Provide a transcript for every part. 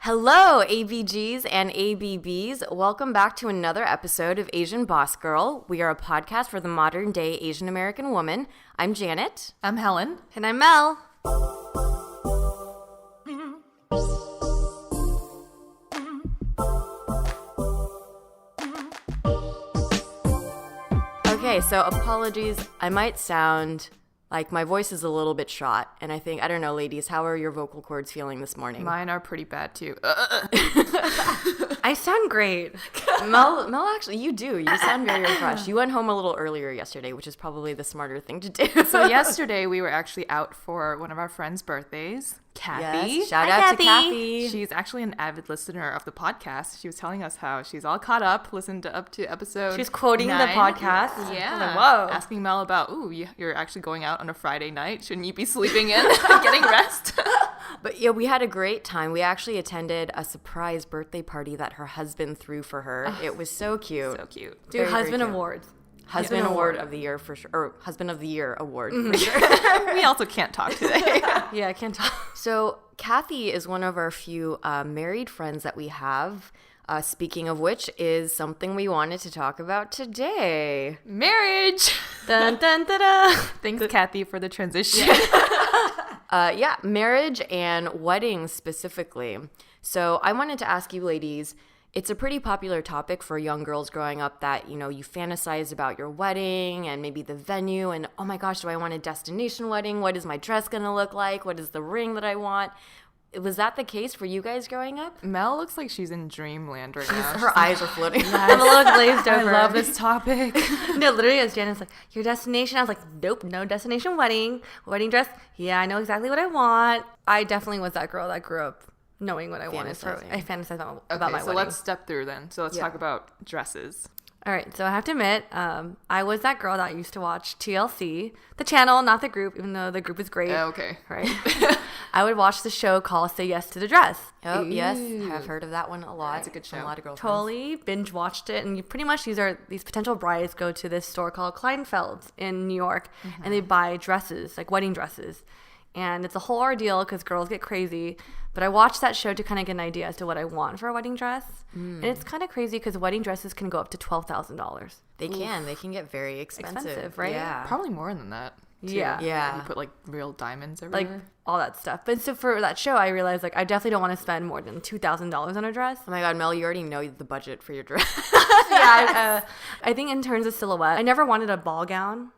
Hello, ABGs and ABBs. Welcome back to another episode of Asian Boss Girl. We are a podcast for the modern day Asian American woman. I'm Janet. I'm Helen. And I'm Mel. Okay, so apologies. I might sound like my voice is a little bit shot, and I don't know, ladies, how are your vocal cords feeling this morning? Mine are pretty bad too. I sound great. Mel, actually, you do. You sound very refreshed. You went home a little earlier yesterday, which is probably the smarter thing to do. So yesterday we were actually out for one of our friends' birthdays, Kathy. Yes, shout Hi, out Kathy. to Kathy. She's actually an avid listener of the podcast. She was telling us how she's all caught up, listened up to episode She's quoting 9. the podcast. Yeah. I was like, whoa. Asking Mel about, you're actually going out on a Friday night. Shouldn't you be sleeping in, getting rest? But yeah, we had a great time. We actually attended a surprise birthday party that her husband threw for her. It was so cute. So cute. Dude, Very, husband very cute. awards. Husband award of the year for sure, or husband of the year award for sure. We also can't talk today. Yeah, I can't talk. So Kathy is one of our few married friends that we have. Speaking of which is something we wanted to talk about today. Marriage. Dun, dun, dun, dun. Thanks, Kathy, for the transition. Marriage and weddings specifically. So I wanted to ask you ladies, it's a pretty popular topic for young girls growing up that, you fantasize about your wedding and maybe the venue and, oh my gosh, do I want a destination wedding? What is my dress going to look like? What is the ring that I want? Was that the case for you guys growing up? Mel looks like she's in dreamland right now. Her eyes are floating. I'm a little glazed I over. love this topic. No, literally, as Janet's like, your destination. I was like, nope, no destination wedding. Wedding dress. Yeah, I know exactly what I want. I definitely was that girl that grew up knowing what I wanted. So I fantasized about my so wedding. let's step through then. So let's talk about dresses. All right, so I have to admit, I was that girl that used to watch TLC, the channel, not the group, even though the group is great. Okay. Right? I would watch the show called Say Yes to the Dress. Oh, yes. I've heard of that one a lot. That's a good show. A lot of girlfriends. Totally binge watched it, and pretty much these potential brides go to this store called Kleinfeld's in New York, and they buy dresses, like wedding dresses. And it's a whole ordeal because girls get crazy. But I watched that show to kind of get an idea as to what I want for a wedding dress. And it's kind of crazy because wedding dresses can go up to $12,000. They can. They can get very expensive. Expensive, right? Yeah. Probably more than that. Too. Yeah. Yeah. You put like real diamonds Like everywhere. all that stuff. But so for that show, I realized like I definitely don't want to spend more than $2,000 on a dress. Oh my God, Mel, you already know the budget for your dress. Yeah, I think in terms of silhouette, I never wanted a ball gown.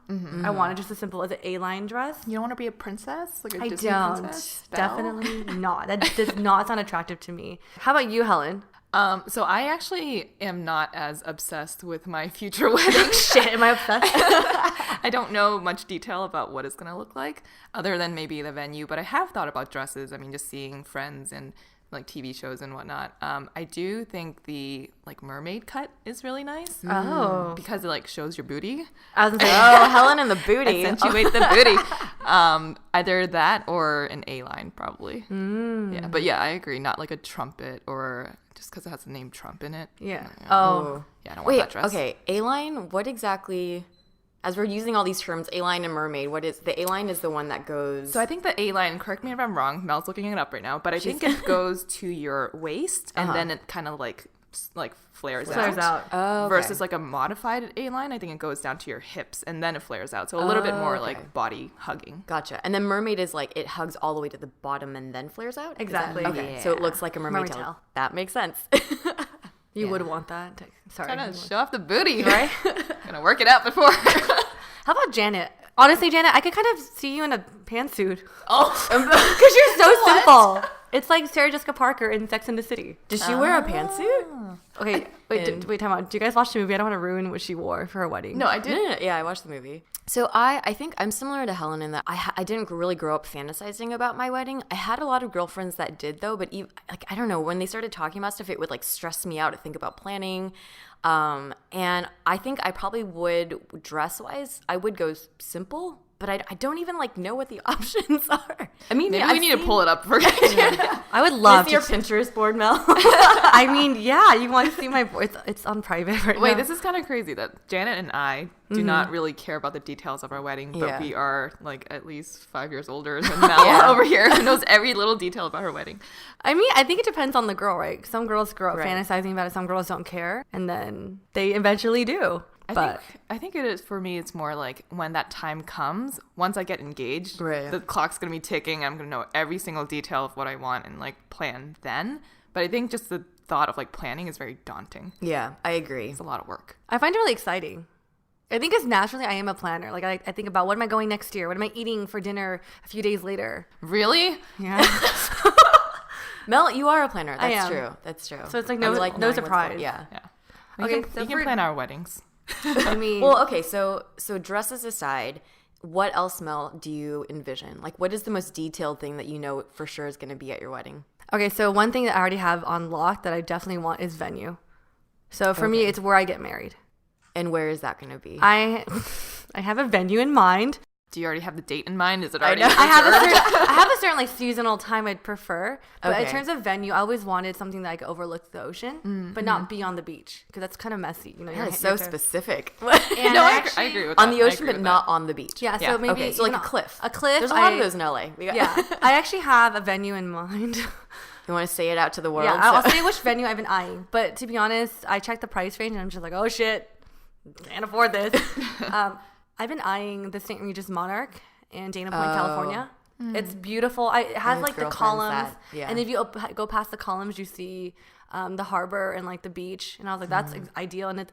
I wanted just as simple as an A-line dress. You don't want to be a princess? Like a I Disney don't. princess? Belle? Definitely not. That does not sound attractive to me. How about you, Helen? So I actually am not as obsessed with my future wedding. Shit, am I obsessed? I don't know much detail about what it's going to look like other than maybe the venue, but I have thought about dresses. I mean, just seeing friends and like TV shows and whatnot. I do think the like mermaid cut is really nice. Oh. Because it like shows your booty. I was gonna say, Oh, Helen and the booty. Accentuate the booty. Either that or an A-line probably. Yeah, but yeah, I agree. Not like a trumpet or just because it has the name Trump in it. yeah. Yeah. Oh. Yeah, I don't want Wait, that dress. okay. A-line, what exactly, as we're using all these terms, A-line and mermaid, what is, the A-line is the one that goes. So I think the A-line, correct me if I'm wrong, Mel's looking it up right now, but I think it goes to your waist and then it kind of like flares Flares out. Oh, okay. Versus like a modified A-line, I think it goes down to your hips and then it flares out. So a little bit more okay. like body hugging. Gotcha. And then mermaid is like, it hugs all the way to the bottom and then flares out? Is that- Exactly. Okay, so it looks like a mermaid, Mermaid tail. tail. That makes sense. You would want that. Sorry. Trying to show off the booty. Right? Gonna work it out before. How about Janet? Honestly, Janet, I could kind of see you in a pantsuit. Oh. Because you're so simple. It's like Sarah Jessica Parker in Sex and the City. Does she wear a pantsuit? Okay, wait, time out. Do you guys watch the movie? I don't want to ruin what she wore for her wedding. No, I No, did. no, no. Yeah, I watched the movie. So I think I'm similar to Helen in that I didn't really grow up fantasizing about my wedding. I had a lot of girlfriends that did though, but even, like I don't know, when they started talking about stuff, it would like stress me out to think about planning. And I think I probably would dress wise, I would go simple. but I don't even like know what the options are. I mean, Maybe we need to pull it up for I would love to your Pinterest board, Mel. I mean, yeah, you want to see my board? It's on private right now. Wait, this is kind of crazy that Janet and I do not really care about the details of our wedding, but Yeah. we are like at least 5 years older than Mel over here, who knows every little detail about her wedding. I mean, I think it depends on the girl, right? Some girls grow up Right. fantasizing about it. Some girls don't care, and then they eventually do. I think it is for me. It's more like when that time comes. Once I get engaged, Right. the clock's gonna be ticking. I'm gonna know every single detail of what I want and like plan then. But I think just the thought of like planning is very daunting. Yeah, I agree. It's a lot of work. I find it really exciting. I think it's naturally I am a planner. Like I think about what am I going next year? What am I eating for dinner a few days later? Really? Yeah. Mel, you are a planner. I That's am. true. That's true. So it's like I no like knowing what's surprise. going- Yeah. Yeah. Okay, We so can for- plan our weddings. I mean, Well, okay, so dresses aside, what else, Mel, do you envision? Like, what is the most detailed thing that you know for sure is going to be at your wedding? okay, so one thing that I already have on lock that I definitely want is venue. So for me, it's where I get married. And where is that going to be? I have a venue in mind. Do you already have the date in mind? Is it already? know. I have a certain like seasonal time I'd prefer, but in Okay. terms of venue, I always wanted something that I could overlook the ocean, but not be on the beach because that's kind of messy. You know, That you're is so you're- specific. And No, actually- I agree with that. On the I ocean, agree but with not that. on the beach. Yeah, Yeah. so maybe Okay, so like even a cliff. A cliff. There's a lot of those in LA. Yeah, I actually have a venue in mind. You want to say it out to the world? Yeah, I'll So- say which venue I've been eyeing. But to be honest, I checked the price range and I'm just like, oh shit, can't afford this. I've been eyeing the St. Regis Monarch in Dana Point, California. It's beautiful. It has his like the girlfriend's columns, that, yeah. and if you go past the columns, you see the harbor and like the beach. And I was like, that's ideal, and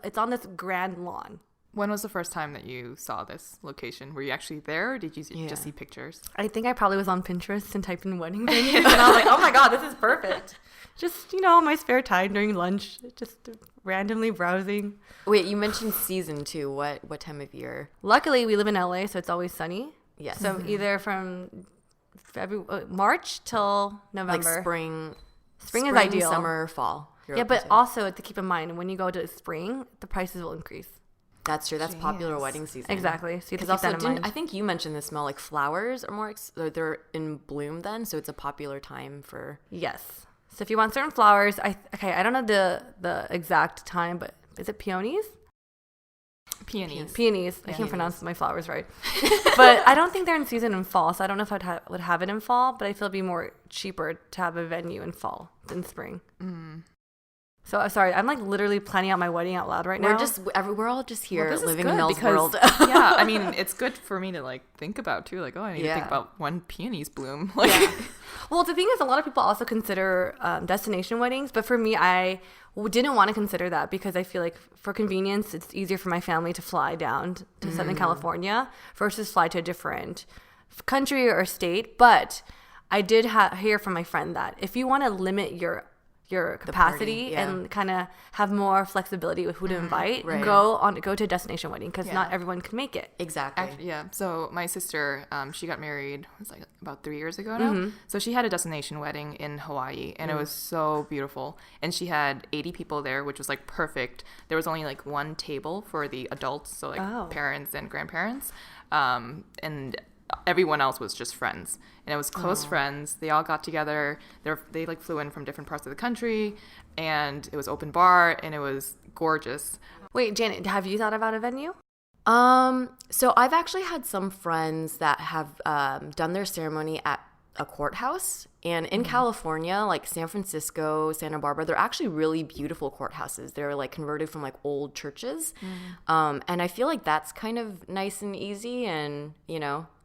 it's on this grand lawn. When was the first time that you saw this location? Were you actually there, or did you Yeah. just see pictures? I think I probably was on Pinterest and typed in wedding venue, and I was like, oh my god, this is perfect. Just my spare time during lunch, just randomly browsing. Wait, you mentioned season too. What time of year? Luckily, we live in LA, so it's always sunny. Yes. So either from March till November. Like spring. Spring is ideal. Summer, fall. You're Yeah, open but to. also to keep in mind, when you go to spring, the prices will increase. That's true. That's popular Jeez. wedding season. Exactly. So you have Because to keep also, that in mind. I think you mentioned this, Mel, like flowers are more, they're in bloom then, so it's a popular time for. Yes. So if you want certain flowers, I don't know the exact time, but is it peonies? Peonies. Peonies. I Peonies. can't pronounce my flowers right. But I don't think they're in season in fall, so I don't know if would have it in fall, but I feel it'd be more cheaper to have a venue in fall than spring. So sorry, I'm like literally planning out my wedding out loud right now. We're all just here This is living good in Mel's because- world. Yeah, I mean, it's good for me to like think about too. Like, oh, I need to Yeah. think about when peonies bloom. Like, Well, the thing is, a lot of people also consider destination weddings, but for me, I didn't want to consider that because I feel like for convenience, it's easier for my family to fly down to Southern California versus fly to a different country or state. But I did hear from my friend that if you want to limit your capacity yeah. and kind of have more flexibility with who to invite, right. go to a destination wedding because Yeah. not everyone can make it. Exactly. yeah. So my sister, she got married. It was like about 3 years ago now. So she had a destination wedding in Hawaii, and it was so beautiful. And she had 80 people there, which was like perfect. There was only like one table for the adults, so like Oh. parents and grandparents, and everyone else was just friends. And it was close friends. They all got together. They like flew in from different parts of the country, and it was open bar, and it was gorgeous. Wait, Janet, have you thought about a venue? So I've actually had some friends that have done their ceremony at a courthouse, and in California, like San Francisco, Santa Barbara, they're actually really beautiful courthouses. They're like converted from like old churches, and I feel like that's kind of nice and easy, and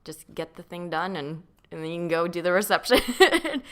just get the thing done and then you can go do the reception.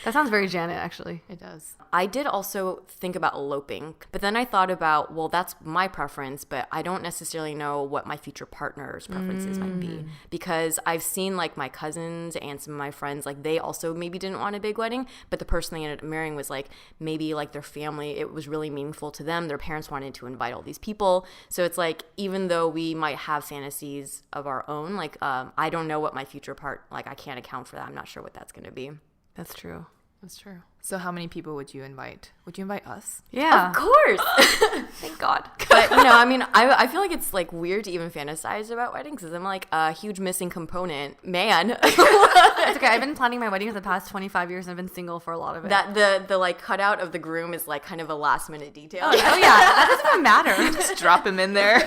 That sounds very Janet, actually. It does. I did also think about eloping, but then I thought about, well, that's my preference, but I don't necessarily know what my future partner's preferences might be, because I've seen like my cousins and some of my friends, like they also maybe didn't want a big wedding, but the person they ended up marrying was like, maybe like their family, it was really meaningful to them. Their parents wanted to invite all these people. So it's like, even though we might have fantasies of our own, like I don't know what my future part, like I can't account for that. I'm not sure what that's going to be. That's true. That's true. So how many people would you invite? Would you invite us? Yeah. Of course. Thank God. But, I mean, I feel like it's, like, weird to even fantasize about weddings because I'm, like, a huge missing component. Man. It's okay. I've been planning my wedding for the past 25 years and I've been single for a lot of it. The like, cutout of the groom is, like, kind of a last-minute detail. Oh, yeah. That doesn't even matter. Just drop him in there.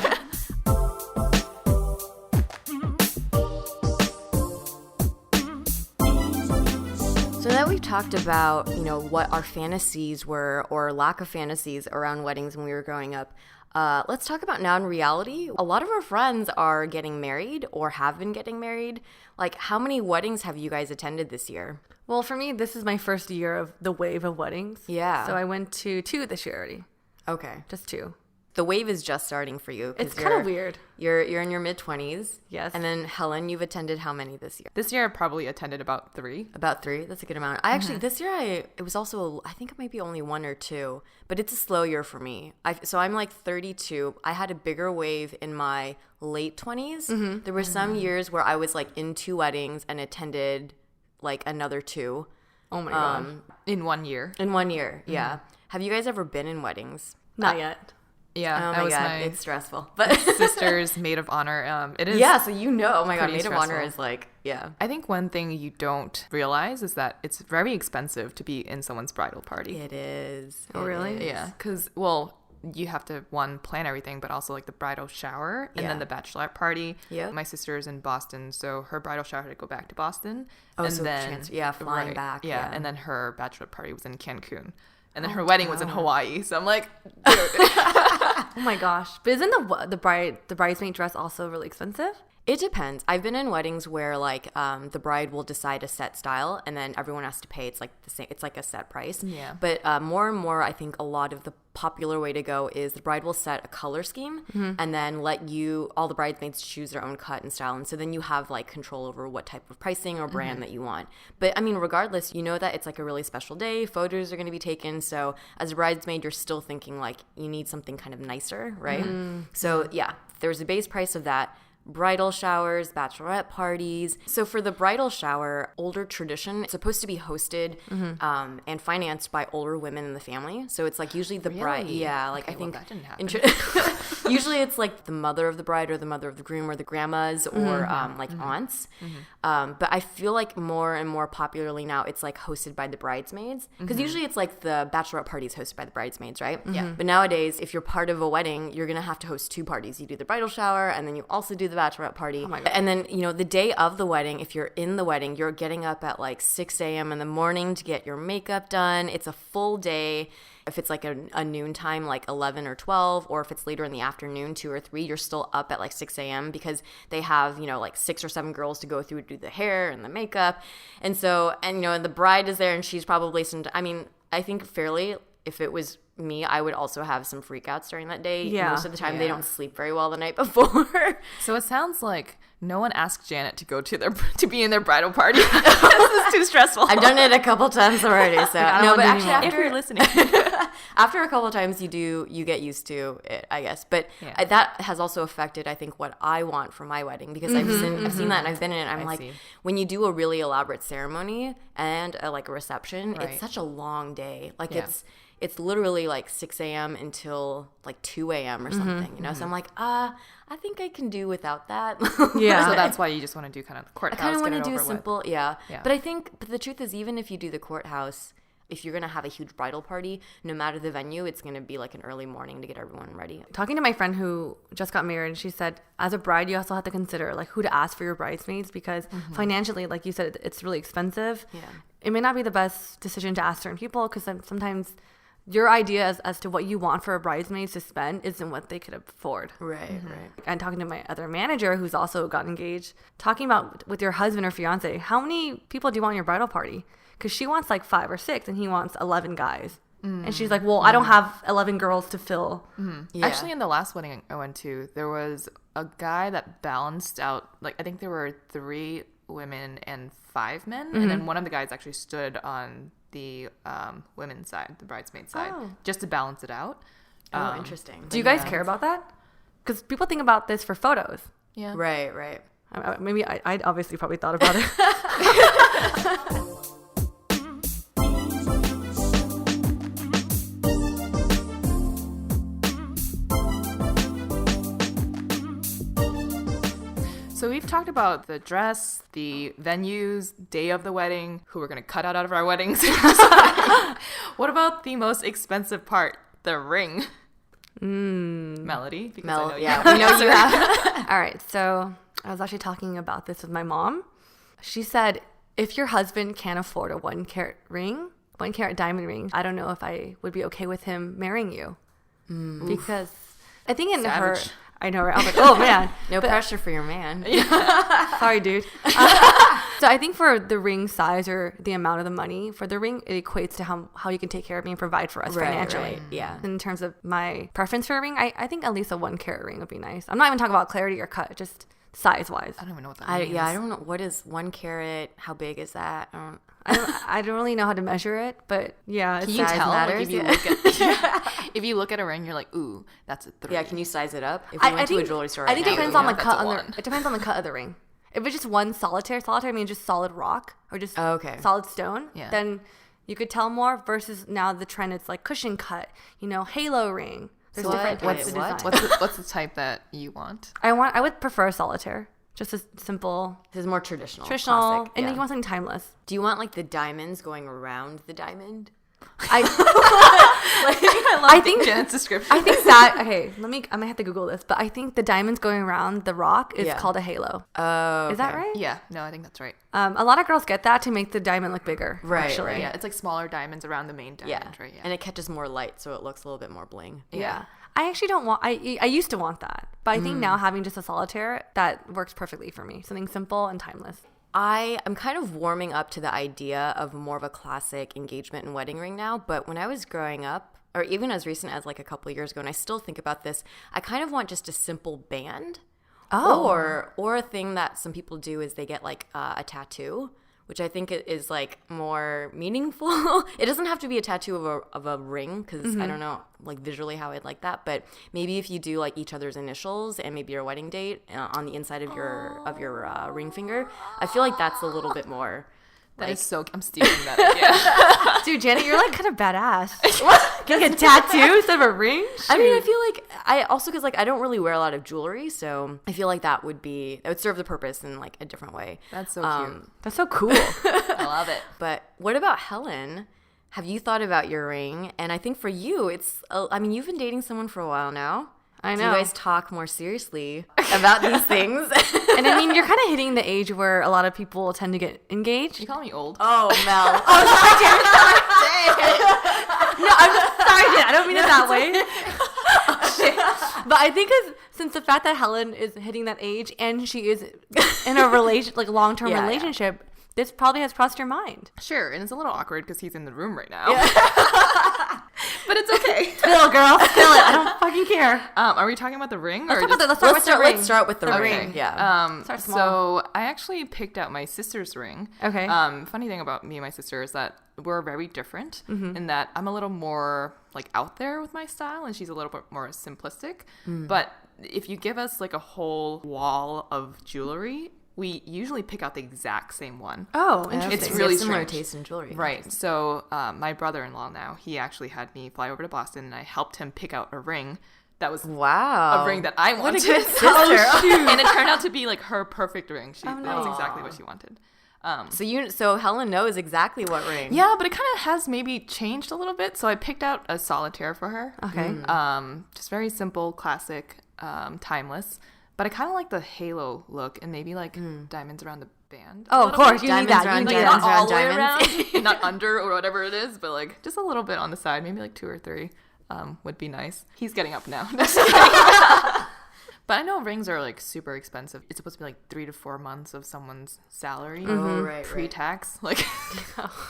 So that we've talked about, what our fantasies were or lack of fantasies around weddings when we were growing up. Let's talk about now in reality. A lot of our friends are getting married or have been getting married. Like, how many weddings have you guys attended this year? Well, for me, this is my first year of the wave of weddings. Yeah. So I went to 2 this year already. Okay. Just 2. The wave is just starting for you. It's kind of weird. You're in your mid-20s. Yes. And then, Helen, you've attended how many this year? This year I probably attended about 3. About 3. That's a good amount. I actually, this year, it was also, I think it might be only 1 or 2, but it's a slow year for me. So I'm like 32. I had a bigger wave in my late 20s. There were some years where I was like in 2 weddings and attended like another 2. Oh my God. In 1 year. In 1 year, yeah. Have you guys ever been in weddings? Not yet. Yeah, Oh that my was God, my it's stressful. But sister's maid of honor. It is. yeah, so oh my God, pretty maid of honor stressful. is like, yeah. I think one thing you don't realize is that it's very expensive to be in someone's bridal party. It is. Oh, It really? is. Yeah, because, you have to, plan everything, but also, like, the bridal shower and Yeah. then the bachelorette party. Yep. My sister's in Boston, so her bridal shower had to go back to Boston. Oh, and so then, flying back, yeah. And then her bachelorette party was in Cancun. And then her wedding was in Hawaii. So I'm like, dude. Oh my gosh. But isn't the bridesmaid dress also really expensive? It depends. I've been in weddings where like the bride will decide a set style and then everyone has to pay. It's like the same. It's like a set price. Yeah. But more and more, I think a lot of the popular way to go is the bride will set a color scheme and then let all the bridesmaids choose their own cut and style. And so then you have like control over what type of pricing or brand that you want. But I mean, regardless, you know that it's like a really special day. Photos are going to be taken. So as a bridesmaid, you're still thinking like you need something kind of nicer, right? So yeah, there's a base price of that. Bridal showers, bachelorette parties. So for the bridal shower, older tradition, it's supposed to be hosted and financed by older women in the family. So it's like usually the bride. Really? Yeah, like Okay, I think that didn't happen. usually it's like the mother of the bride or the mother of the groom or the grandmas or like aunts. But I feel like more and more popularly now it's like hosted by the bridesmaids. Because usually it's like the bachelorette party is hosted by the bridesmaids, right? Yeah. But nowadays, if you're part of a wedding, you're going to have to host 2 parties. You do the bridal shower and then you also do the bachelorette party. Oh my God. And then, the day of the wedding, if you're in the wedding, you're getting up at like 6 a.m. in the morning to get your makeup done. It's a full day. If it's like a noon time, like 11 or 12, or if it's later in the afternoon, 2 or 3, you're still up at like 6 a.m. because they have, like 6 or 7 girls to go through to do the hair and the makeup. And so, and the bride is there and she's probably I think fairly, if it was me, I would also have some freakouts during that day. Yeah. Most of the time, they don't sleep very well the night before. So it sounds like no one asked Janet to go to be in their bridal party. This is too stressful. I've done it a couple times already. So no, but actually, if you're listening. after a couple times, you get used to it, I guess. But Yeah. that has also affected, I think, what I want for my wedding because I've seen that and I've been in it. I'm like, see. when you do a really elaborate ceremony and a reception, Right. it's such a long day. Like Yeah. it's literally like 6 a.m. until like 2 a.m. or something, So I'm like, I think I can do without that. Yeah. So that's why you just want to do kind of the I courthouse. kind of want get to it do a over with. simple, yeah. Yeah. But the truth is, even if you do the courthouse, if you're going to have a huge bridal party, no matter the venue, it's going to be like an early morning to get everyone ready. Talking to my friend who just got married, she said, as a bride, you also have to consider like who to ask for your bridesmaids because financially, like you said, it's really expensive. Yeah. It may not be the best decision to ask certain people because sometimes your idea as to what you want for a bridesmaid to spend isn't what they could afford. Right. And talking to my other manager who's also got engaged, talking about with your husband or fiance, how many people do you want in your bridal party? Because she wants like 5 or 6 and he wants 11 guys. And she's like, well, I don't have 11 girls to fill. Yeah. Actually, in the last wedding I went to, there was a guy that balanced out, like, I think there were 3 women and 5 men. And then one of the guys actually stood on the women's side, the bridesmaid side, just to balance it out. Interesting. Do you guys care about that? Because people think about this for photos. Yeah. Right. Maybe I obviously probably thought about it. talked about the dress, the venues, day of the wedding, who we're going to cut out of our weddings. What about the most expensive part, the ring? Melody? Because I know yeah, you we know you have. All right, so I was actually talking about this with my mom. She said, if your husband can't afford a 1 carat ring, 1 carat diamond ring, I don't know if I would be okay with him marrying you. Because I think in Savage. her, I know, right? I was like, oh man. No pressure for your man. Sorry, dude. So I think for the ring size or the amount of the money for the ring, it equates to how you can take care of me and provide for us financially. Right, yeah. In terms of my preference for a ring, I think at least a 1 carat ring would be nice. I'm not even talking about clarity or cut, just size-wise. I don't even know what that means. I don't know. What is 1 carat? How big is that? I don't really know how to measure it, but yeah, Can it's you size tell? Like, matters, if you yeah. look at if you look at a ring, you're like, ooh, that's a 3. Yeah, can you size it up? If we went to a jewelry store right I think now, it depends we on the would- cut that's a on one. it depends on the cut of the ring. If it's just one solitaire means just solid rock or just Oh, okay. solid stone, Yeah. then you could tell more versus now the trend it's like cushion cut, halo ring. There's So different what- types of what? design. What's the type that you want? I would prefer a solitaire. Just a simple, This is more traditional. and classic, yeah. you want something timeless. Do you want like the diamonds going around the diamond? I think Janet's description. I think that okay. I might have to Google this, but I think the diamonds going around the rock is Yeah. called a halo. Oh, Is that okay. right? Yeah, no, I think that's right. A lot of girls get that to make the diamond look bigger. Right, actually. right. Yeah, it's like smaller diamonds around the main diamond, Yeah. right? Yeah. And it catches more light, so it looks a little bit more bling. Yeah. I actually don't want. I used to want that, but I think now having just a solitaire that works perfectly for me. Something simple and timeless. I'm kind of warming up to the idea of more of a classic engagement and wedding ring now. But when I was growing up, or even as recent as like a couple of years ago, and I still think about this, I kind of want just a simple band. Oh. Or a thing that some people do is they get like a tattoo, which I think is like more meaningful. It doesn't have to be a tattoo of a ring because I don't know like visually how I'd like that. But maybe if you do like each other's initials and maybe your wedding date on the inside of your ring finger, I feel like that's a little bit more. That is so. I'm stealing that idea. Dude, Janet, you're like kind of badass. Getting a tattoo instead of a ring? I mean, I feel like because like I don't really wear a lot of jewelry, so I feel like that would serve the purpose in like a different way. That's so cute. That's so cool. I love it. But what about Helen? Have you thought about your ring? And I think for you, I mean, you've been dating someone for a while now. I Do know. you guys talk more seriously about these things? And I mean, you're kind of hitting the age where a lot of people tend to get engaged. You call me old? Oh, Mel. No, I'm sorry, Jen. I don't mean it that way. But I think since the fact that Helen is hitting that age and she is in a long-term Yeah, relationship, this probably has crossed your mind. Sure, and it's a little awkward because he's in the room right now. But it's okay. Spill, girl, spill it. I don't fucking care. Are we talking about the ring? Let's or talk about just- the, let's start with the ring. Let's start with the The ring. ring. Yeah. Start small. So I actually picked out my sister's ring. Okay. Funny thing about me and my sister is that we're very different in that I'm a little more like out there with my style and she's a little bit more simplistic. But if you give us like a whole wall of jewelry, we usually pick out the exact same one. Oh, Interesting. interesting. It's So you really have similar strange. taste in jewelry. Right. So my brother-in-law now, he actually had me fly over to Boston and I helped him pick out a ring that was Wow. a ring that I wanted. What a good sister. And it turned out to be like her perfect ring. That was exactly what she wanted. So Helen knows exactly what ring. Yeah, but it kind of has maybe changed a little bit. So I picked out a solitaire for her. Okay. Just very simple, classic, timeless. But I kind of like the halo look and maybe like diamonds around the band. Oh, of course. You need Diamonds that. You around need Like that. not all the way diamonds. around, not under or whatever it is, but like just a little bit on the side, maybe like 2 or 3 would be nice. He's getting up now. Just kidding. But I know rings are like super expensive. It's supposed to be like 3 to 4 months of someone's salary, Oh, right. pre-tax. Like,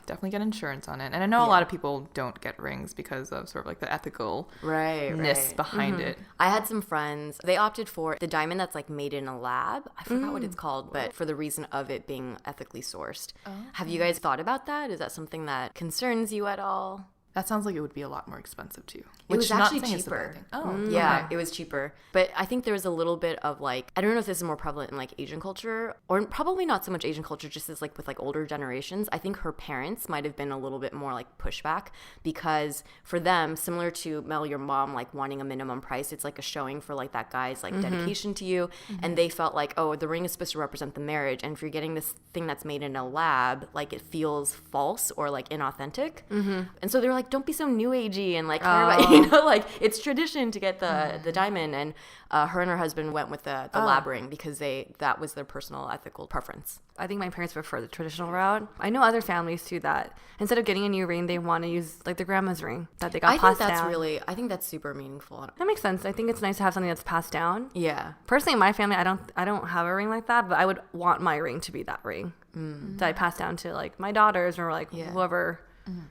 definitely get insurance on it. And I know a lot of people don't get rings because of sort of like the ethicalness Right. behind it. I had some friends, they opted for the diamond that's like made in a lab. I forgot what it's called, but for the reason of it being ethically sourced. Have you guys thought about that? Is that something that concerns you at all? That sounds like it would be a lot more expensive too. It was not actually saying it's a bad cheaper. thing. Oh, Yeah, okay. it was cheaper. But I think there was a little bit of like, I don't know if this is more prevalent in like Asian culture, or probably not so much Asian culture, just as like with like older generations. I think her parents might have been a little bit more like pushback, because for them, similar to Mel, your mom like wanting a minimum price, it's like a showing for like that guy's like dedication to you. And they felt like, oh, the ring is supposed to represent the marriage. And if you're getting this thing that's made in a lab, like it feels false or like inauthentic. And so they were like, don't be so new agey and like care about, you know, like it's tradition to get the diamond. And her and her husband went with the lab ring because that was their personal ethical preference. I think my parents prefer the traditional route. I know other families too that instead of getting a new ring, they want to use like their grandma's ring that they got passed down. I think that's super meaningful. That makes sense. I think it's nice to have something that's passed down. Yeah. Personally, in my family, I don't have a ring like that, but I would want my ring to be that ring that I pass down to like my daughters or like whoever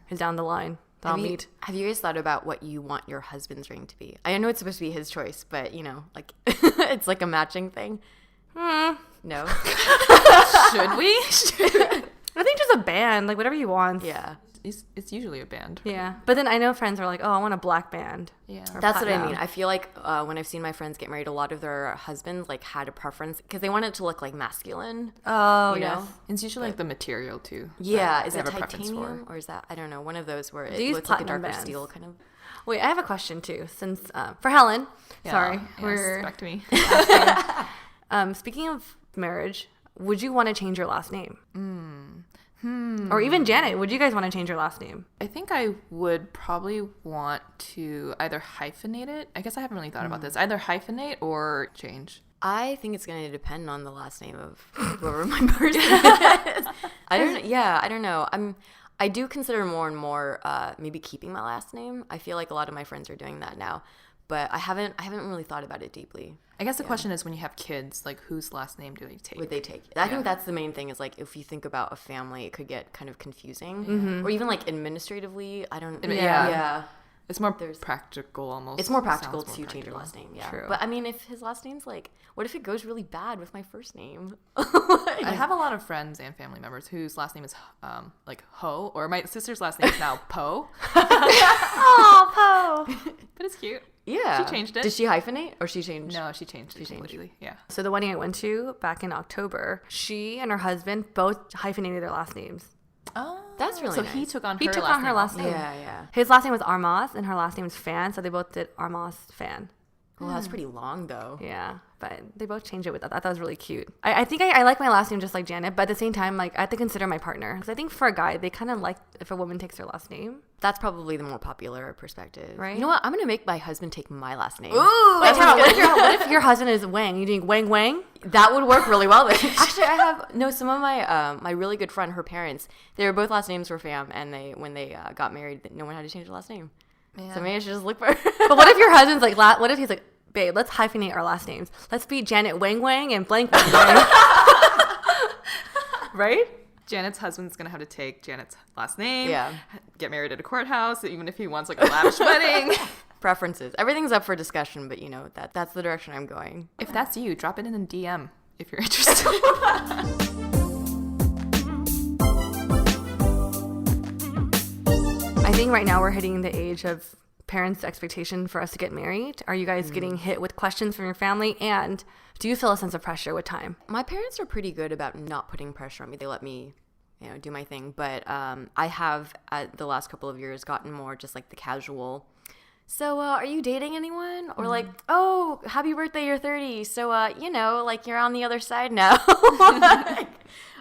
is down the line that I'll meet. Have you guys thought about what you want your husband's ring to be? I know it's supposed to be his choice, but you know, like it's like a matching thing. No. Should we? I think just a band, like whatever he wants. Yeah. It's usually a band. Yeah. But then I know friends are like, oh, I want a black band. Yeah. That's what I mean. I feel like when I've seen my friends get married, a lot of their husbands like had a preference because they want it to look like masculine. Oh, you yes. know? It's usually like the material too. Yeah. that Is they it have a preference titanium or is that, I don't know, one of those where it use looks like a platinum darker bands. steel kind of. Wait, I have a question too. Since for Helen, sorry, Yes, we're back to me. speaking of marriage. Would you want to change your last name? Or even Janet, would you guys want to change your last name? I think I would probably want to either hyphenate it. I guess I haven't really thought about this. Either hyphenate or change. I think it's going to depend on the last name of whoever my person is. I don't know. I do consider more and more maybe keeping my last name. I feel like a lot of my friends are doing that now, but I haven't really thought about it deeply. I guess the question is when you have kids, like whose last name do they take? Would they take? I think that's the main thing is like if you think about a family, it could get kind of confusing. Or even like administratively, I don't. Yeah. It's more practical almost. It's more practical Sounds to more change your practical. last name, yeah. True. But I mean, if his last name's like, what if it goes really bad with my first name? I have a lot of friends and family members whose last name is like Ho, or my sister's last name is now Po. Oh, Po. But it's cute. Yeah. She changed it. Did she hyphenate or she changed? No, she changed it completely. Yeah. So the wedding I went to back in October, she and her husband both hyphenated their last names. Oh, That's really so nice. he took on He her took last on her name last also. name. Yeah. His last name was Armas and her last name was Fan, so they both did Armas Fan. Well, that's pretty long though. Yeah, but they both changed it with that. I thought it was really cute. I think I like my last name just like Janet, but at the same time, like I have to consider my partner. Because I think for a guy, they kind of like if a woman takes their last name. That's probably the more popular perspective. Right. You know what? I'm going to make my husband take my last name. Ooh! Wait, time out. What if your husband is Wang? You doing Wang Wang? That would work really well then. Actually, I have some of my my really good friend, her parents, they were both last names were Pham, and when they got married, no one had to change their last name. Man. So maybe I should just look for her. But what if your husband's like, what if he's like, babe, let's hyphenate our last names. Let's be Janet Wang Wang and blank Wang Wang. Right? Janet's husband's gonna have to take Janet's last name. Yeah. Get married at a courthouse, even if he wants like a lavish wedding. Preferences. Everything's up for discussion, but you know, that's the direction I'm going. If that's you, drop it in a DM if you're interested. I think right now we're hitting the age of parents' expectation for us to get married. Are you guys getting hit with questions from your family? And do you feel a sense of pressure with time? My parents are pretty good about not putting pressure on me. They let me, do my thing. But I have, at the last couple of years, gotten more just like the casual. So, are you dating anyone? Or like, oh, happy birthday, you're 30. So, like you're on the other side now.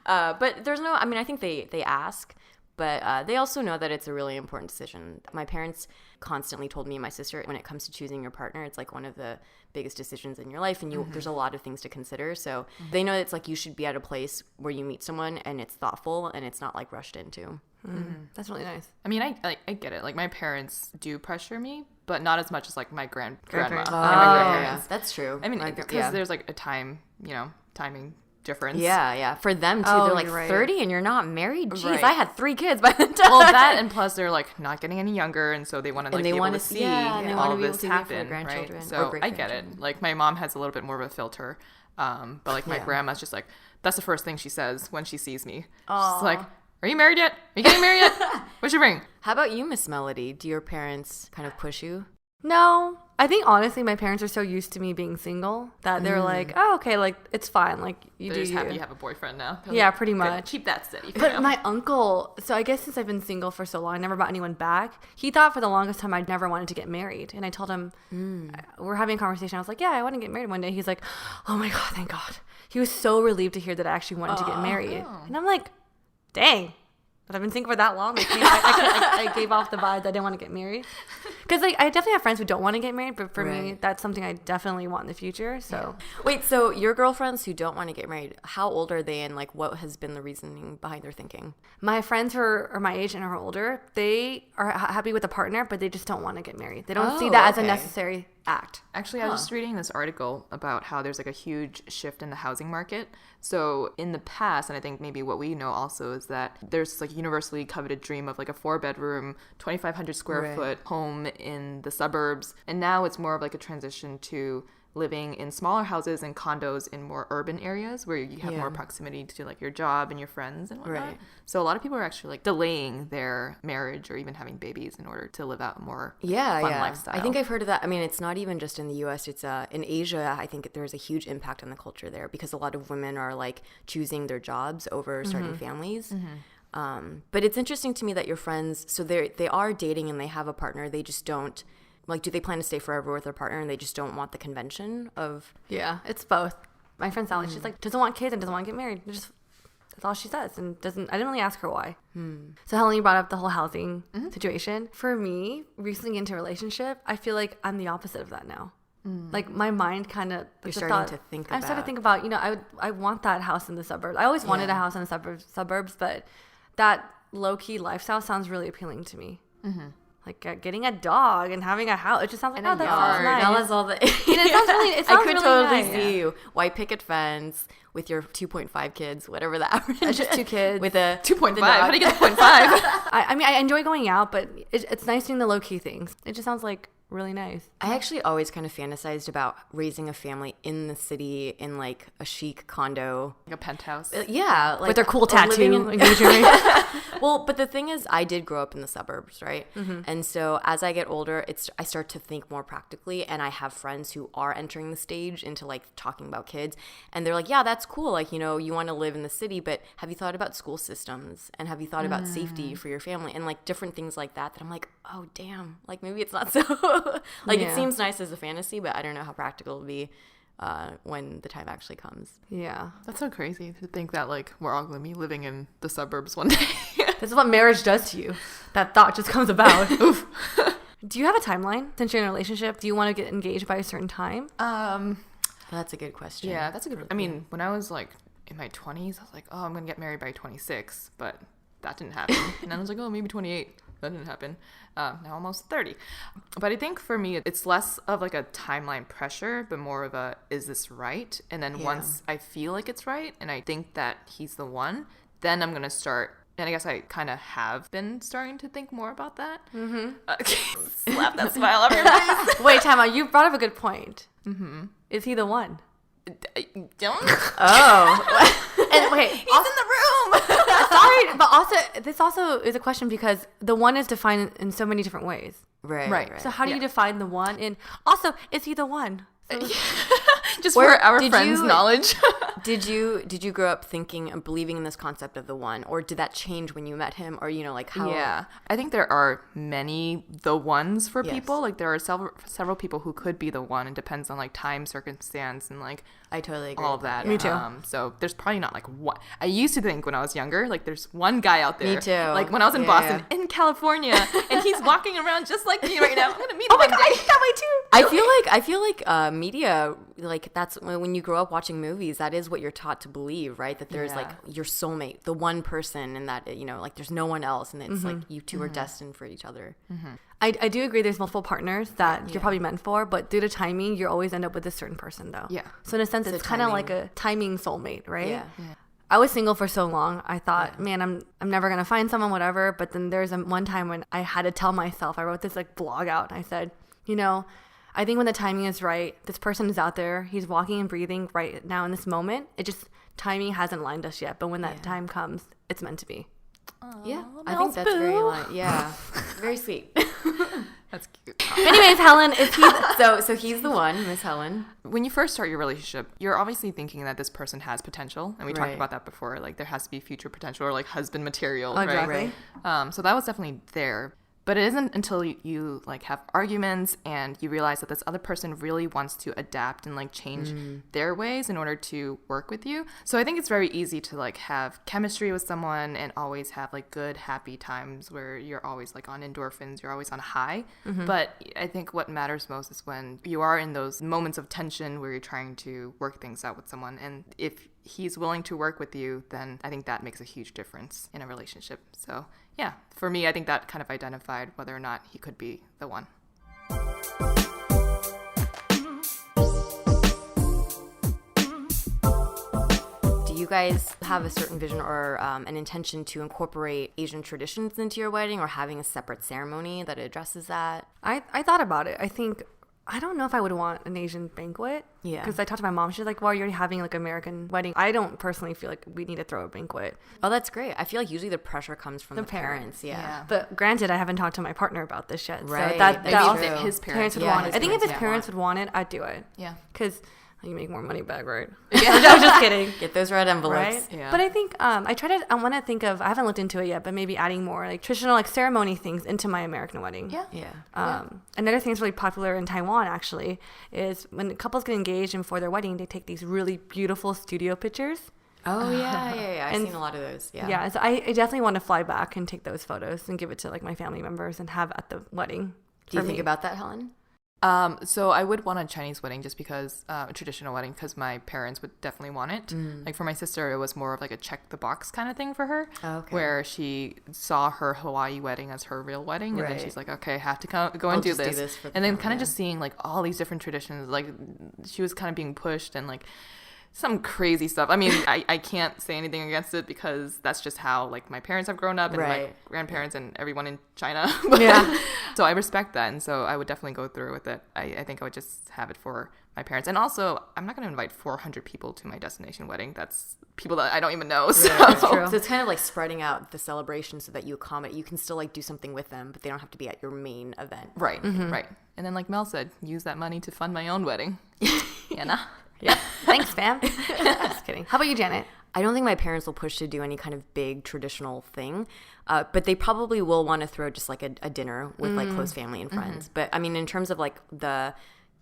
But there's no, I think they ask. But they also know that it's a really important decision. My parents constantly told me and my sister, when it comes to choosing your partner, it's like one of the biggest decisions in your life, and there's a lot of things to consider. So they know it's like you should be at a place where you meet someone and it's thoughtful and it's not like rushed into. That's really nice. I mean, I get it. Like my parents do pressure me, but not as much as like my grandma Grandparents. and my Yeah, grandparents. that's true. I mean, because there's like a time, timing difference. Yeah. For them too, Oh, they're like you're right. 30 and you're not married. Jeez, Right. I had 3 kids by the time. Well, that and plus they're like not getting any younger, and so they want to like they be able wanna to see- see and they all wanna of be able this to wait for their happen, grandchildren right? or So I get it. great-grandchildren. Like my mom has a little bit more of a filter, but like my Yeah. grandma's just like that's the first thing she says when she sees me. Aw. She's like, Are you married yet? Are you getting married yet? What's your ring? How about you, Miss Melody? Do your parents kind of push you? No, I think honestly, my parents are so used to me being single that they're like, oh, okay, like it's fine. Like you They're do just you. happy you have a boyfriend now. Yeah, pretty Good. much. Keep that steady. for But now. my uncle, so I guess since I've been single for so long, I never brought anyone back. He thought for the longest time I'd never wanted to get married. And I told him, we're having a conversation. I was like, yeah, I want to get married one day. He's like, oh my God, thank God. He was so relieved to hear that I actually wanted to get married. And I'm like, dang. But I've been single for that long. Like, I gave off the vibe that I didn't want to get married. Because like, I definitely have friends who don't want to get married. But for me, that's something I definitely want in the future. So Wait, so your girlfriends who don't want to get married, how old are they and like what has been the reasoning behind their thinking? my friends who are my age and are older, they are happy with a partner, but they just don't want to get married. They don't see that as a necessary act. Actually, I was just reading this article about how there's like a huge shift in the housing market. So in the past, and I think maybe what we know also is that there's this like universally coveted dream of like a 4-bedroom, 2,500 square foot home in the suburbs. And now it's more of like a transition to living in smaller houses and condos in more urban areas where you have more proximity to like your job and your friends and whatnot. Right. So a lot of people are actually like delaying their marriage or even having babies in order to live out a more fun lifestyle. I think I've heard of that. I mean, it's not even just in the U.S. It's in Asia. I think there's a huge impact on the culture there because a lot of women are like choosing their jobs over starting families. But it's interesting to me that your friends, so they are dating and they have a partner. They just don't. Like, do they plan to stay forever with their partner and they just don't want the convention of... Yeah, it's both. My friend Sally, she's like, doesn't want kids and doesn't want to get married. That's all she says. And I didn't really ask her why. So Helen, you brought up the whole housing situation. For me, recently into a relationship, I feel like I'm the opposite of that now. Like my mind kind of... You're starting to think about... I'm starting to think about, I want that house in the suburbs. I always wanted a house in the suburbs, but that low-key lifestyle sounds really appealing to me. Like getting a dog and having a house. It just sounds like, And a that sounds yard. nice. That was all the... It sounds I could really totally nice. see you. White picket fence with your 2.5 kids, whatever the average It's just is. 2 kids. With a 2.5. the How dog. do you get the 0.5? I mean, I enjoy going out, but it's nice doing the low-key things. It just sounds like really nice. I actually always kind of fantasized about raising a family in the city in like a chic condo. Like a penthouse. Yeah. Like, With their cool or living tattoo. Well, but the thing is, I did grow up in the suburbs, right? And so as I get older, I start to think more practically. And I have friends who are entering the stage into like talking about kids. And they're like, yeah, that's cool. Like, you want to live in the city, but have you thought about school systems? And have you thought about safety for your family? And like different things like that I'm like, oh, damn. Like maybe it's not so... Like it seems nice as a fantasy, but I don't know how practical it'll be when the time actually comes. Yeah. That's so crazy to think that like we're all going to be living in the suburbs one day. This is what marriage does to you. That thought just comes about. Oof. Do you have a timeline since you're in a relationship? Do you want to get engaged by a certain time? That's a good question. Yeah, that's a good. I mean, when I was like in my 20s, I was like, oh, I'm gonna get married by 26, but that didn't happen. And then I was like, oh, maybe 28. That didn't happen. Now almost 30. But I think for me, it's less of like a timeline pressure, but more of a, is this right? And then once I feel like it's right and I think that he's the one, then I'm gonna start. And I guess I kind of have been starting to think more about that. Slap that smile off your face. Wait, Tama, you brought up a good point. Is he the one? Don't. Oh. And wait, He's in the room. sorry, but also this also is a question because the one is defined in so many different ways. Right. So how do you define the one? And also, is he the one? So Just for our did friends' you- knowledge. Did you grow up thinking and believing in this concept of the one, or did that change when you met him, or like how? Yeah, I think there are many the ones for Yes. people. Like there are several people who could be the one. It depends on like time, circumstance, and like I totally agree. all of that. Me too. So there's probably not like one. I used to think when I was younger, like there's one guy out there. Me too. Like when I was in Yeah, Boston, yeah. in California, and he's walking around just like me right now. I'm gonna meet him one day. that way too. I feel like media, like that's when you grow up watching movies, that is what you're taught to believe, right? That there's like your soulmate, the one person, and that like there's no one else, and it's like you two are destined for each other. I do agree there's multiple partners that you're probably meant for, but due to timing, you always end up with a certain person though. Yeah. So in a sense, So it's kind of timing. like a timing soulmate, right? Yeah. I was single for so long. I thought, man, I'm never gonna find someone, whatever. But then there's one time when I had to tell myself, I wrote this like blog out. And I said, I think when the timing is right, this person is out there. He's walking and breathing right now in this moment. It just timing hasn't lined us yet, but when that time comes, it's meant to be. Yeah, I think that's very yeah, very sweet. That's cute. Anyways, Helen, is he? So he's the one, Miss Helen. When you first start your relationship, you're obviously thinking that this person has potential, and we talked Right. about that before. Like there has to be future potential or like husband material, Exactly. right? So that was definitely there. But it isn't until you like have arguments and you realize that this other person really wants to adapt and like change their ways in order to work with you. So I think it's very easy to like have chemistry with someone and always have like good, happy times where you're always like on endorphins, you're always on a high. But I think what matters most is when you are in those moments of tension where you're trying to work things out with someone. And if he's willing to work with you, then I think that makes a huge difference in a relationship. So yeah, for me, I think that kind of identified whether or not he could be the one. Do you guys have a certain vision or an intention to incorporate Asian traditions into your wedding, or having a separate ceremony that addresses that? I thought about it. I don't know if I would want an Asian banquet. Yeah. Because I talked to my mom. She's like, well, you're already having like American wedding. I don't personally feel like we need to throw a banquet. Oh, that's great. I feel like usually the pressure comes from the parents. parents. Yeah. But granted, I haven't talked to my partner about this yet. Right. So that Maybe also, if his parents would yeah, want his it. I think if his parents parents would want it, I'd do it. Yeah. Because you make more money back, right? I was just kidding. Get those red envelopes. Right? Yeah. But I think I want to think of, I haven't looked into it yet, but maybe adding more like traditional like ceremony things into my American wedding. Yeah. Another thing that's really popular in Taiwan actually is when couples get engaged and for their wedding, they take these really beautiful studio pictures. Oh, yeah. I've And- seen a lot of those. Yeah. Yeah, so I definitely want to fly back and take those photos and give it to like my family members and have at the wedding. Do you for think me. about that, Helen? So I would want a Chinese wedding just because a traditional wedding, because my parents would definitely want it. Like for my sister, it was more of like a check the box kind of thing for her, Okay. where she saw her Hawaii wedding as her real wedding, and then Right. she's like, okay, I have to go I'll and do just do this. this for the And then family, kind of yeah. just seeing like all these different traditions, like she was kind of being pushed and like some crazy stuff. I mean, I can't say anything against it because that's just how like my parents have grown up and my Right. grandparents and everyone in China. But, Yeah. So I respect that, and so I would definitely go through with it. I think I would just have it for my parents, and also I'm not going to invite 400 people to my destination wedding. That's people that I don't even know. So. That's true. So it's kind of like spreading out the celebration so that you accommodate. You can still like do something with them, but they don't have to be at your main event. Right, right. And then like Mel said, use that money to fund my own wedding. Yeah. Yeah. Thanks, fam. Just kidding. How about you, Janet? I don't think my parents will push to do any kind of big traditional thing, but they probably will want to throw just like a dinner with like close family and friends. But I mean, in terms of like the,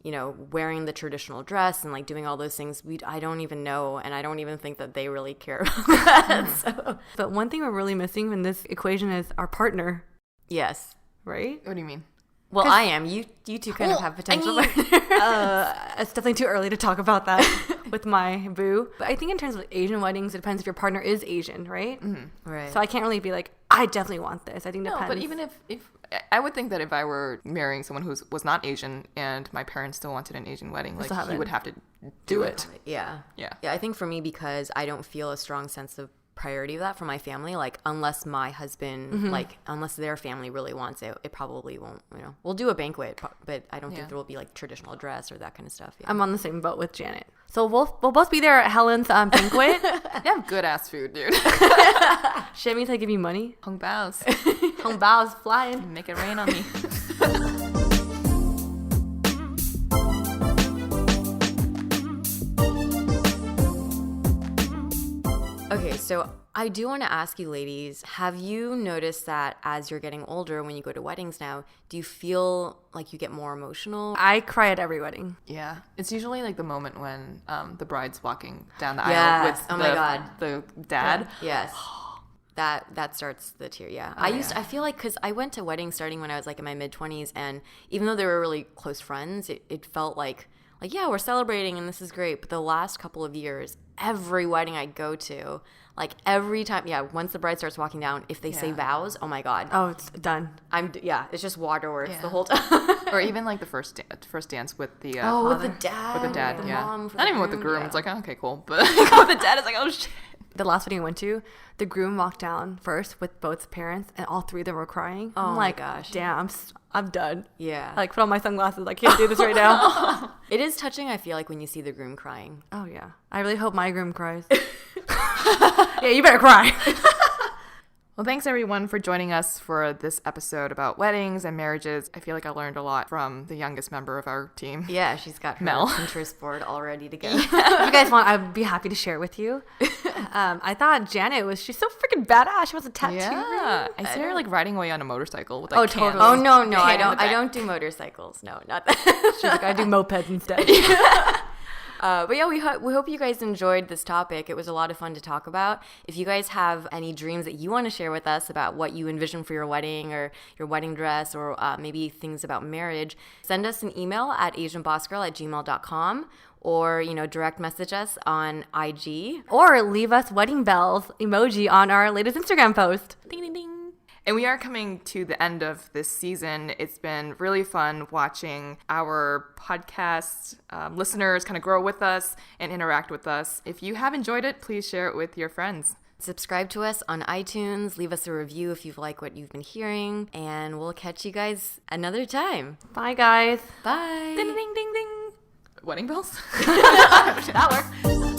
wearing the traditional dress and like doing all those things, I don't even know, and I don't even think that they really care about that. So But one thing we're really missing in this equation is our partner, yes, right? What do you mean? well, I am. You two kind of have potential. It's definitely too early to talk about that with my boo. But I think in terms of Asian weddings, it depends if your partner is Asian, right? Right. So I can't really be like, I definitely want this. I think it No, depends. but even if I would think that if I were marrying someone who was not Asian and my parents still wanted an Asian wedding, like still have he it. would have to do it. Yeah. Yeah. Yeah, I think for me, because I don't feel a strong sense of priority of that for my family, like unless my husband, like unless their family really wants it, it probably won't, we'll do a banquet, but I don't Yeah. think there will be like traditional dress or that kind of stuff. Yeah. I'm on the same boat with Janet. So we'll both be there at Helen's banquet. They have good ass food, dude. Shimmy, I give you money. Hung baos. Hong Bao's flying. Make it rain on me. Okay, so I do want to ask you ladies, have you noticed that as you're getting older, when you go to weddings now, do you feel like you get more emotional? I cry at every wedding. Yeah, it's usually like the moment when the bride's walking down the Yes. aisle with Oh my God. the dad. Yes. That starts the tear, yeah. I feel like, because I went to weddings starting when I was like in my mid-20s, and even though they were really close friends, it felt like, yeah, we're celebrating and this is great. But the last couple of years, every wedding I go to, like every time, once the bride starts walking down, if they say Yeah. vows, oh my God. Oh, it's done. It's just waterworks Yeah. the whole time. Or even like the first dance with the with the father. dad. With the dad, the yeah. mom for Not the even with the groom. yeah. It's like, oh, okay, cool. But with the dad, it's like, oh shit. The last wedding I went to, the groom walked down first with both parents, and all three of them were crying. Oh I'm my like, gosh. damn, I'm done. Yeah. I, like, put on my sunglasses. I can't do this right now. It is touching, I feel like, when you see the groom crying. Oh, yeah. I really hope my groom cries. Yeah, you better cry. Well, thanks everyone for joining us for this episode about weddings and marriages. I feel like I learned a lot from the youngest member of our team. Yeah, she's got her Mel. Pinterest board all ready to go. If you guys want, I'd be happy to share it with you. I thought Janet she's so freaking badass. She wants a tattoo. Yeah, I see her like riding away on a motorcycle with Oh, like totally. Oh no, I Pan in the don't. I back. don't do motorcycles. No, not that. She's like, I do mopeds instead. But yeah, we hope you guys enjoyed this topic. It was a lot of fun to talk about. If you guys have any dreams that you want to share with us about what you envision for your wedding or your wedding dress or maybe things about marriage, send us an email at asianbossgirl@gmail.com or, direct message us on IG. Or leave us wedding bells emoji on our latest Instagram post. Ding, ding, ding. And we are coming to the end of this season. It's been really fun watching our podcast listeners kind of grow with us and interact with us. If you have enjoyed it, please share it with your friends. Subscribe to us on iTunes. Leave us a review if you like what you've been hearing. And we'll catch you guys another time. Bye, guys. Bye. Ding, ding, ding, ding. Wedding bells? That works.